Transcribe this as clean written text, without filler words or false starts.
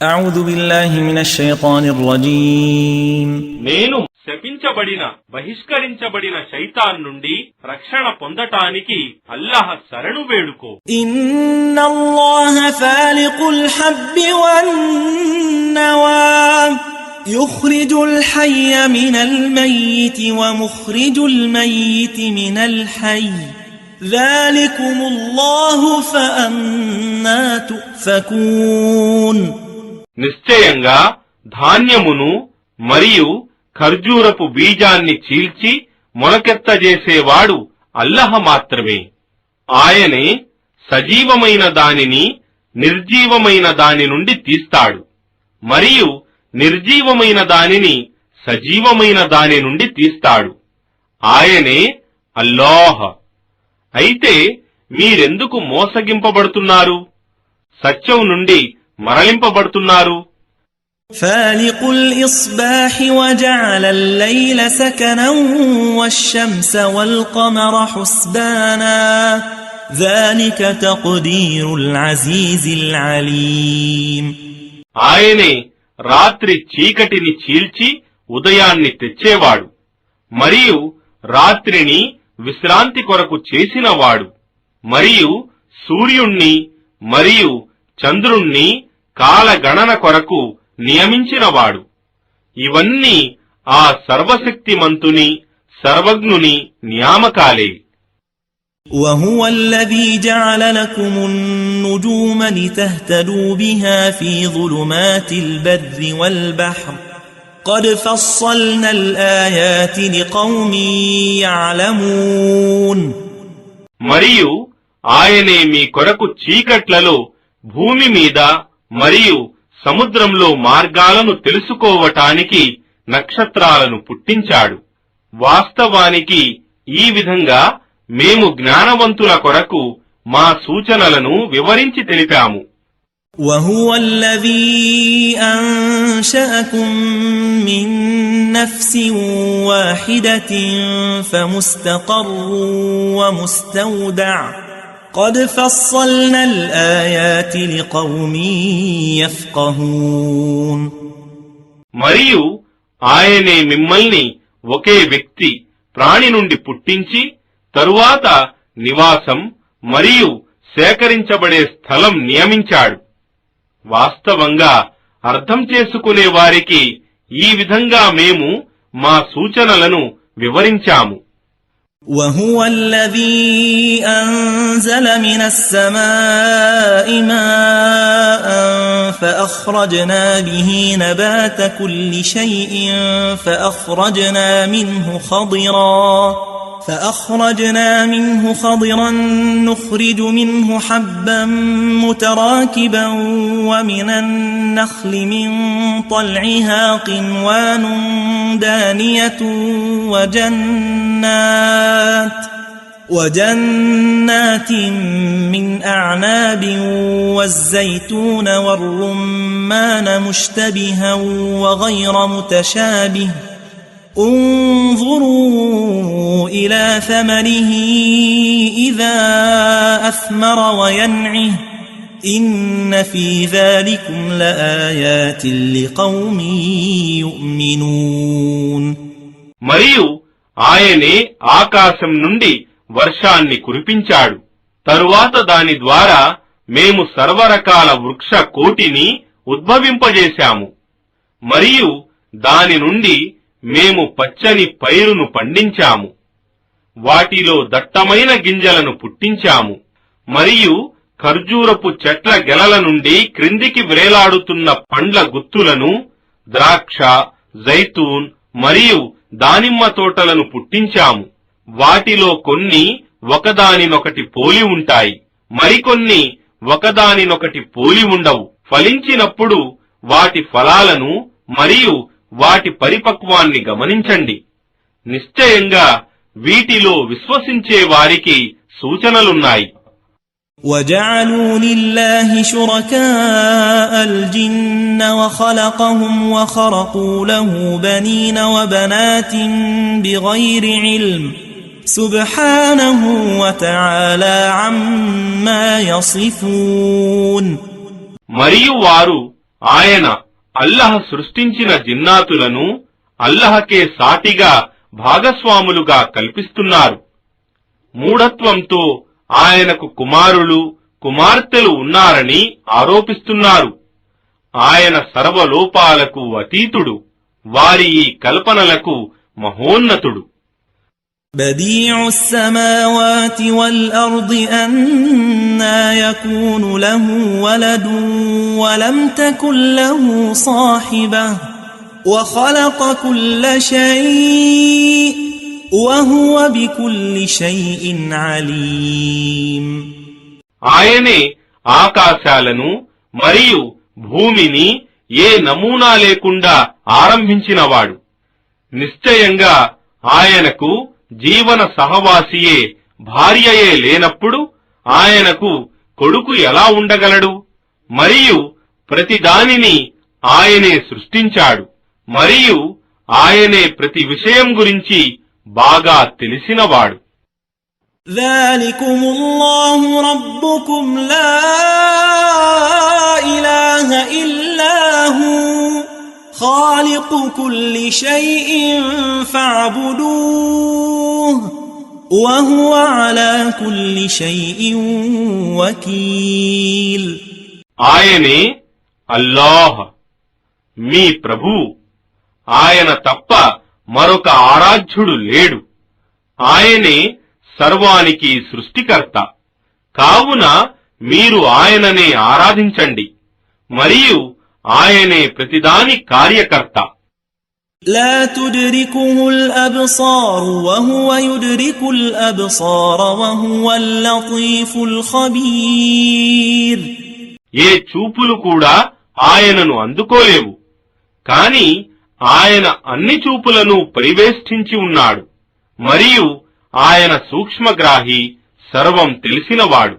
أعوذ بالله من الشيطان الرجيم నేను శపించబడిన బహిష్కరించబడిన శైతాన్ నుండి రక్షణ పొందటానికి అల్లాహ్ శరణు వేడుకో. إن الله فالق الحب والنوى يخرج الحي من الميت ومخرج الميت من الحي ذلكم الله فأنى تؤفكون. నిశ్చయంగా ధాన్యమును మరియు ఖర్జూరపు బీజాన్ని చీల్చి మొలకెత్తజేసేవాడు అల్లహ మాత్రమే. ఆయనే సజీవమైన దానిని నిర్జీవమైన దాని నుండి తీస్తాడు మరియు నిర్జీవమైన దానిని సజీవమైన దాని నుండి తీస్తాడు. ఆయనే అల్లాహ్. అయితే మీరెందుకు మోసగింపబడుతున్నారు, సత్యం నుండి మరలింపబడుతున్నారు? فالق الإصباح وجعل الليل سكنا والشمس والقمر حسبانا ذلك تقدير العزيز العليم. ఆయనే రాత్రి చీకటిని చీల్చి ఉదయాన్ని తెచ్చేవాడు మరియు రాత్రిని విశ్రాంతి కొరకు చేసినవాడు మరియు సూర్యుణ్ణి మరియు చంద్రుణ్ణి కాలగణన కొరకు నియమించినవాడు. ఇవన్నీ ఆ సర్వశక్తిమంతుని సర్వజ్ఞుని నియామకాలే. وهو الذي جعل لكم النجوم لتهتدوا بها في ظلمات البر والبحر قد فصلنا الآيات لقوم يعلمون. మరియు ఆయనే మీ కొరకు చీకట్లలో భూమి మీద మరియు సముద్రంలో మార్గాలను తెలుసుకోవటానికి నక్షత్రాలను పుట్టించాడు. వాస్తవానికి ఈ విధంగా మేము జ్ఞానవంతుల కొరకు మా సూచనలను వివరించి తెలిపాము. وهو الذي أنشأكم من نفس واحدة فمستقر ومستودع قد فصلنا الآيات لقوم يفقهون. మరియు ఆయనే మిమ్మల్ని ఒకే వ్యక్తి ప్రాణి నుండి పుట్టించి తరువాత నివాసం మరియు సేకరించబడే స్థలం నియమించాడు. వాస్తవంగా అర్థం చేసుకునే వారికి ఈ విధంగా మేము మా సూచనలను వివరించాము. وهو الذي أنزل من السماء ماء فأخرجنا به نبات كل شيء فأخرجنا منه خضرا نخرج منه حبا متراكبا ومن النخل من طلعها قنوان دانية وجنات من أعناب والزيتون والرمان مشتبها وغير متشابه انظروا إلى ثمره إذا أثمر وينعه إن في ذلكم لآيات لقوم يؤمنون. మరియు ఆయనే ఆకాశం నుండి వర్షాన్ని కురిపించాడు. తరువాత దాని ద్వారా మేము సర్వరకాల వృక్ష కోటిని ఉద్భవింపజేశాము మరియు దాని నుండి మేము పచ్చని పైరును పండించాము. వాటిలో దట్టమైన గింజలను పుట్టించాము మరియు ఖర్జూరపు చెట్ల గెలల నుండి క్రిందికి వ్రేలాడుతున్న పండ్ల గుత్తులను, ద్రాక్ష, జైతూన్ మరియు దానిమ్మ తోటలను పుట్టించాము. వాటిలో కొన్ని ఒకదానినొకటి పోలి ఉంటాయి, మరికొన్ని ఒకదానినొకటి పోలి ఉండవు. ఫలించినప్పుడు వాటి ఫలాలను మరియు వాటి పరిపక్వాన్ని గమనించండి. నిశ్చయంగా వీటిలో విశ్వసించే వారికి సూచనలున్నాయి. وَجَعَلُوا لِلَّهِ شُرَكَاءَ الْجِنَّ وَخَلَقَهُمْ وَخَرَقُوا لَهُ بَنِينَ وَبَنَاتٍ بِغَيْرِ عِلْمٍ سُبْحَانَهُ وَتَعَالَى عَمَّا يَصِفُونَ. మరియు వారు ఆయన అల్లహ సృష్టించిన జిన్నాతులను అల్లహకే సాటిగా భాగస్వాములుగా కల్పిస్తున్నారు. మూఢత్వంతో ఆయనకు కుమారులు కుమార్తెలు ఉన్నారని ఆరోపిస్తున్నారు. ఆయన సర్వలోపాలకు అతీతుడు, వారి ఈ కల్పనలకు మహోన్నతుడు. بديع السماوات والأرض أنى يكون له ولد ولم تكن له صاحبة وخلق كل شيء وهو بكل شيء عليم. ఆయనే ఆకాశాలను మరియు భూమిని ఏ నమూనా లేకుండా ఆరంభించినవాడు. నిశ్చయంగా ఆయనకు జీవన సహవాసియే భార్యయే లేనప్పుడు ఆయనకు కొడుకు ఎలా ఉండగలడు? మరియు ప్రతిదానిని ఆయనే సృష్టించాడు, మరియు ఆయనే ప్రతి విషయం గురించి బాగా తెలిసినవాడు. ذلكم الله ربكم لا إله إلا هو خالق كل شيء فاعبدوه وهو على كل شيء وكيل. ఆయనే అల్లాహ్, మీ ప్రభు. ఆయన తప్ప మరొక ఆరాధ్యుడు లేడు. ఆయనే సర్వానికి సృష్టికర్త. కావున మీరు ఆయననే ఆరాధించండి, మరియు ఆయనే ప్రతిదాని కార్యకర్త. لا تدركه الأبصار وهو يدرك الأبصار وهو اللطيف الخبير. ఏ చూపులు కూడా ఆయనను అందుకోలేవు, కాని ఆయన అన్ని చూపులను పరివేష్టించి ఉన్నాడు, మరియు ఆయన సూక్ష్మగ్రాహి, సర్వం తెలిసినవాడు.